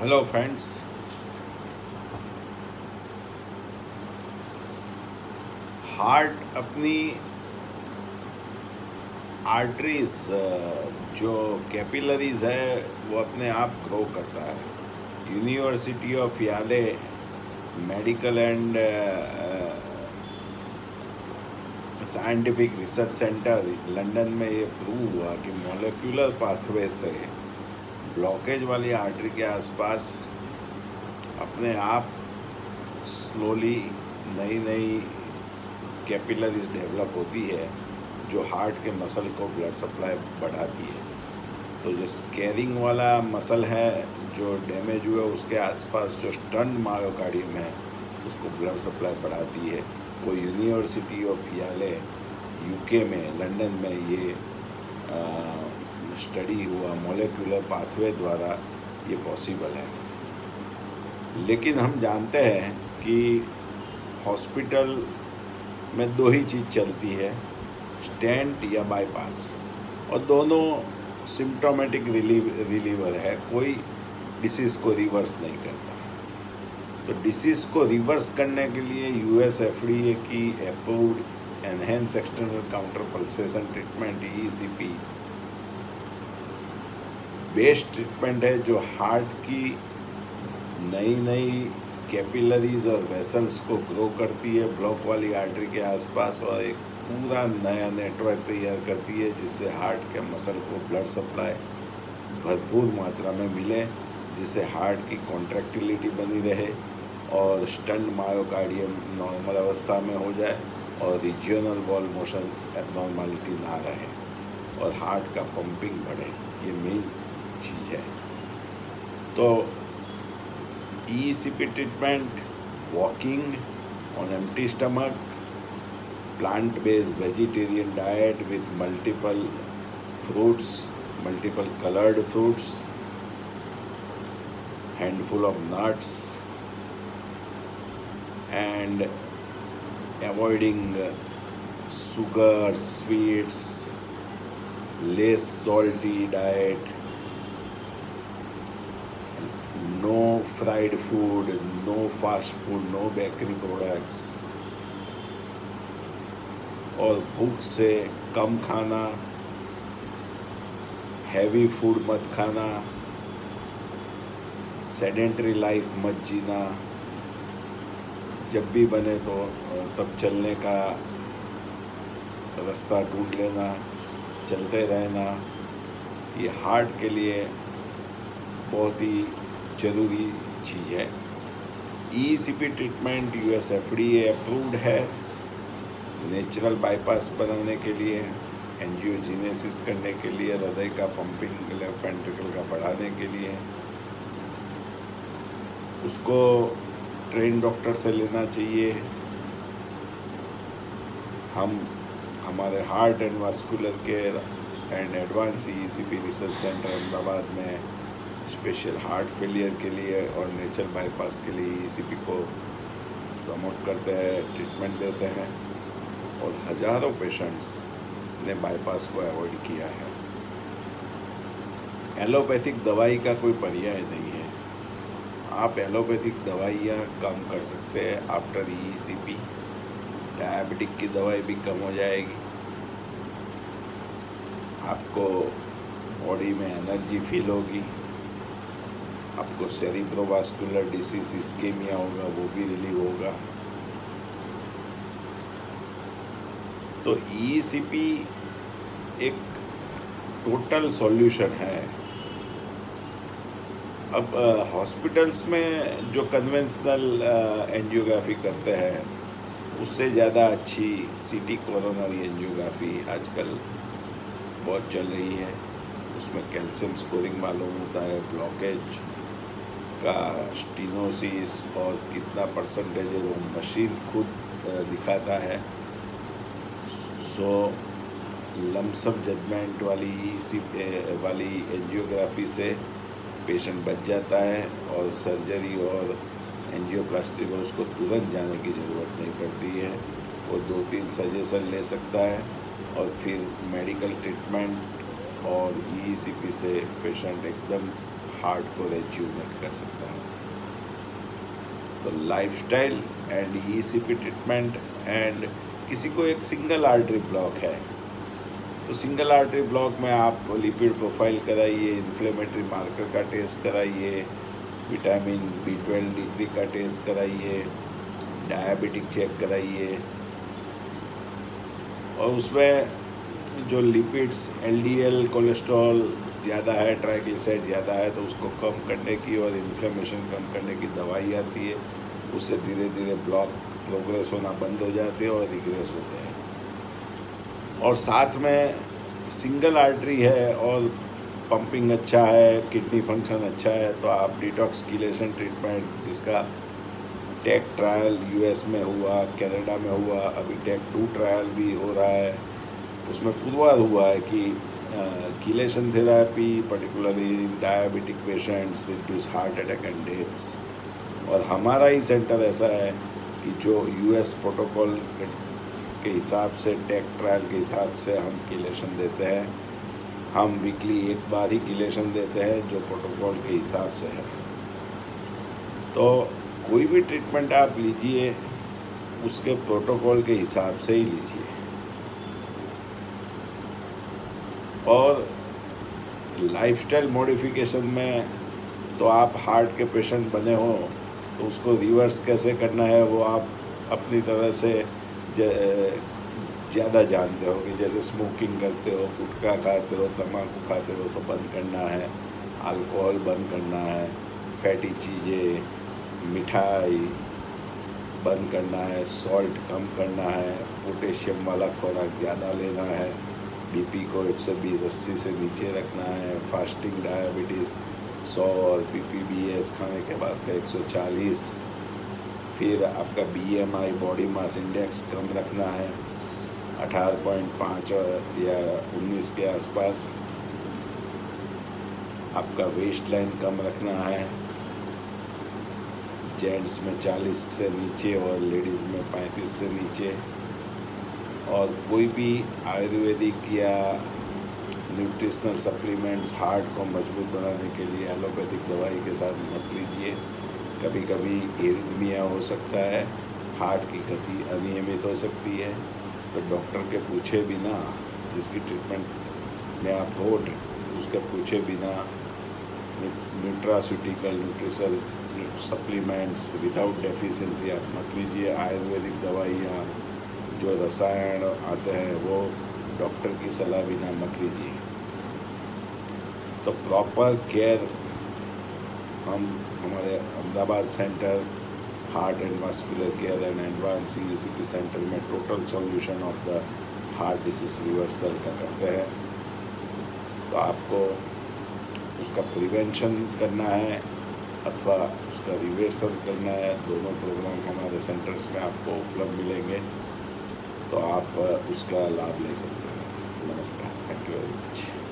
Hello friends. Heart अपनी arteries जो capillaries है वो अपने आप ग्रो करता है। University of Yale medical and scientific research centre London में ये प्रूव हुआ कि मॉलिक्यूलर पाथवे से ब्लॉकेज वाली आर्टरी के आसपास अपने आप स्लोली नई नई कैपिलरीज डेवलप होती है जो हार्ट के मसल को ब्लड सप्लाई बढ़ाती है। तो जो स्कैरिंग वाला मसल है जो डैमेज हुआ उसके आसपास जो स्टंट मायोकार्डियम है उसको ब्लड सप्लाई बढ़ाती है। वो यूनिवर्सिटी ऑफ याले यूके में लंदन में ये स्टडी हुआ, मॉलिक्यूलर पाथवे द्वारा ये पॉसिबल है। लेकिन हम जानते हैं कि हॉस्पिटल में दो ही चीज़ चलती है, स्टेंट या बाईपास, और दोनों सिम्प्टोमेटिक रिलीवर है, कोई डिसीज़ को रिवर्स नहीं करता। तो डिसीज़ को रिवर्स करने के लिए यूएस एफडीए की approved enhance external counter pulsation treatment ECP based treatment है जो हार्ट की नई नई कैपिलरीज और वेसल्स को ग्रो करती है ब्लॉक वाली आर्टरी के आसपास, और एक पूरा नया नेटवर्क तैयार करती है जिससे हार्ट के मसल को ब्लड सप्लाई भरपूर मात्रा में मिले, जिससे हार्ट की कॉन्ट्रैक्टिलिटी बनी रहे और स्टंट मायोकार्डियम नॉर्मल अवस्था में हो जाए और रीजियोनल वॉल मोशन एबनॉर्मलिटी ना रहे और हार्ट का पंपिंग बढ़े। ये मेन चीज़ है। तो ECP treatment, walking on empty stomach, plant-based vegetarian diet with multiple fruits, multiple colored fruits, handful of nuts, and avoiding sugar, sweets, less salty diet, no fried food, no fast food, no bakery products, और भूख से कम खाना, heavy food मत खाना, sedentary life मत जीना, जब भी बने तो तब चलने का रास्ता ढूंढ लेना, चलते रहना। ये हार्ट के लिए बहुत ही ज़रूरी चीज़ है। ECP treatment US FDA approved है नेचुरल बाईपास बनाने के लिए, एंजियोजेनेसिस करने के लिए, हृदय का पंपिंग लेफ्ट वेंट्रिकल का बढ़ाने के लिए। उसको ट्रेन डॉक्टर से लेना चाहिए। हम हमारे heart and vascular care and advance ECP research centre Ahmedabad में स्पेशल हार्ट फेलियर के लिए और नेचुरल बाईपास के लिए ECP को प्रमोट करते हैं, ट्रीटमेंट देते हैं, और हज़ारों पेशेंट्स ने बाईपास को अवॉइड किया है। एलोपैथिक दवाई का कोई पर्याय नहीं है। आप एलोपैथिक दवाइयाँ कम कर सकते हैं आफ्टर ECP। डायबिटिक की दवाई भी कम हो जाएगी, आपको बॉडी में एनर्जी फील होगी, आपको सेरिब्रोवास्कुलर डिसीज इस्केमिया होगा वो भी रिलीव होगा। तो ECP एक टोटल सॉल्यूशन है। अब हॉस्पिटल्स में जो कन्वेंशनल एंजियोग्राफी करते हैं उससे ज़्यादा अच्छी CT कोरोनरी एंजियोग्राफी आजकल बहुत चल रही है। उसमें कैल्शियम स्कोरिंग मालूम होता है, ब्लॉकेज का स्टीनोसिस और कितना परसेंटेज है वो मशीन खुद दिखाता है। सो लमसम जजमेंट वाली ECP वाली एंजियोग्राफी से पेशेंट बच जाता है और सर्जरी और एंजियोप्लास्टी में उसको तुरंत जाने की ज़रूरत नहीं पड़ती है। वो 2-3 सजेशन ले सकता है और फिर मेडिकल ट्रीटमेंट और ECP से पेशेंट एकदम हार्ट को रेज्यूनेट कर सकता है। तो lifestyle and ECP treatment, and किसी को एक सिंगल आर्टरी ब्लॉक है तो सिंगल आर्टरी ब्लॉक में आप लिपिड प्रोफाइल कराइए, इन्फ्लेमेटरी मार्कर का टेस्ट कराइए, विटामिन B12 D3 का टेस्ट कराइए, डायबिटिक चेक कराइए, और उसमें जो लिपिड्स LDL कोलेस्ट्रॉल ज़्यादा है, ट्राइग्लिसराइड ज़्यादा है, तो उसको कम करने की और इन्फ्लेमेशन कम करने की दवाई आती है। उससे धीरे धीरे ब्लॉक प्रोग्रेस होना बंद हो जाते हैं और रिग्रेस होते हैं। और साथ में सिंगल आर्टरी है और पंपिंग अच्छा है, किडनी फंक्शन अच्छा है, तो आप डिटॉक्स कीलेशन ट्रीटमेंट, जिसका टेक ट्रायल US में हुआ, कनाडा में हुआ, अभी टेक 2 ट्रायल भी हो रहा है, उसमें पुरवार हुआ है कि chelation therapy particularly diabetic patients reduce heart attack and deaths. और हमारा ही सेंटर ऐसा है कि जो US प्रोटोकॉल के हिसाब से, टेक ट्रायल के हिसाब से हम कीलेशन देते हैं। हम वीकली एक बार ही कीलेशन देते हैं जो प्रोटोकॉल के हिसाब से है। तो कोई भी ट्रीटमेंट आप लीजिए उसके प्रोटोकॉल के हिसाब से ही लीजिए। और लाइफस्टाइल मॉडिफिकेशन में तो आप हार्ट के पेशेंट बने हो तो उसको रिवर्स कैसे करना है वो आप अपनी तरह से ज़्यादा जानते हो। कि जैसे स्मोकिंग करते हो, गुटखा खाते हो, तम्बाकू खाते हो तो बंद करना है, अल्कोहल बंद करना है, फैटी चीज़ें, मिठाई बंद करना है, सॉल्ट कम करना है, पोटेशियम वाला खुराक ज़्यादा लेना है, BP को 120/80 से नीचे रखना है, फास्टिंग डायबिटीज़ 100 और PPBS खाने के बाद का 140, फिर आपका BMI बॉडी मास इंडेक्स कम रखना है 18.5 या 19 के आसपास, आपका वेस्ट लाइन कम रखना है, जेंट्स में 40 से नीचे और लेडीज़ में 35 से नीचे। और कोई भी आयुर्वेदिक या न्यूट्रिशनल सप्लीमेंट्स हार्ट को मजबूत बनाने के लिए एलोपैथिक दवाई के साथ मत लीजिए। कभी कभी एरिथमिया हो सकता है, हार्ट की गति अनियमित हो सकती है, तो डॉक्टर के पूछे बिना, जिसकी ट्रीटमेंट में आप हो उसके पूछे बिना nutraceutical nutritional supplements without deficiency आप मत लीजिए। आयुर्वेदिक दवाइयाँ जो रसायन आते हैं वो डॉक्टर की सलाह बिना मत लीजिए। तो प्रॉपर केयर हम हमारे Ahmedabad centre heart and muscular care and advancing ECP centre में total solution of the heart disease reversal का करते हैं। तो आपको उसका प्रिवेंशन करना है अथवा उसका रिवर्सल करना है, दोनों प्रोग्राम हमारे सेंटर्स में आपको उपलब्ध मिलेंगे, तो आप उसका लाभ ले सकते हैं। नमस्कार, थैंक यू वेरी मच।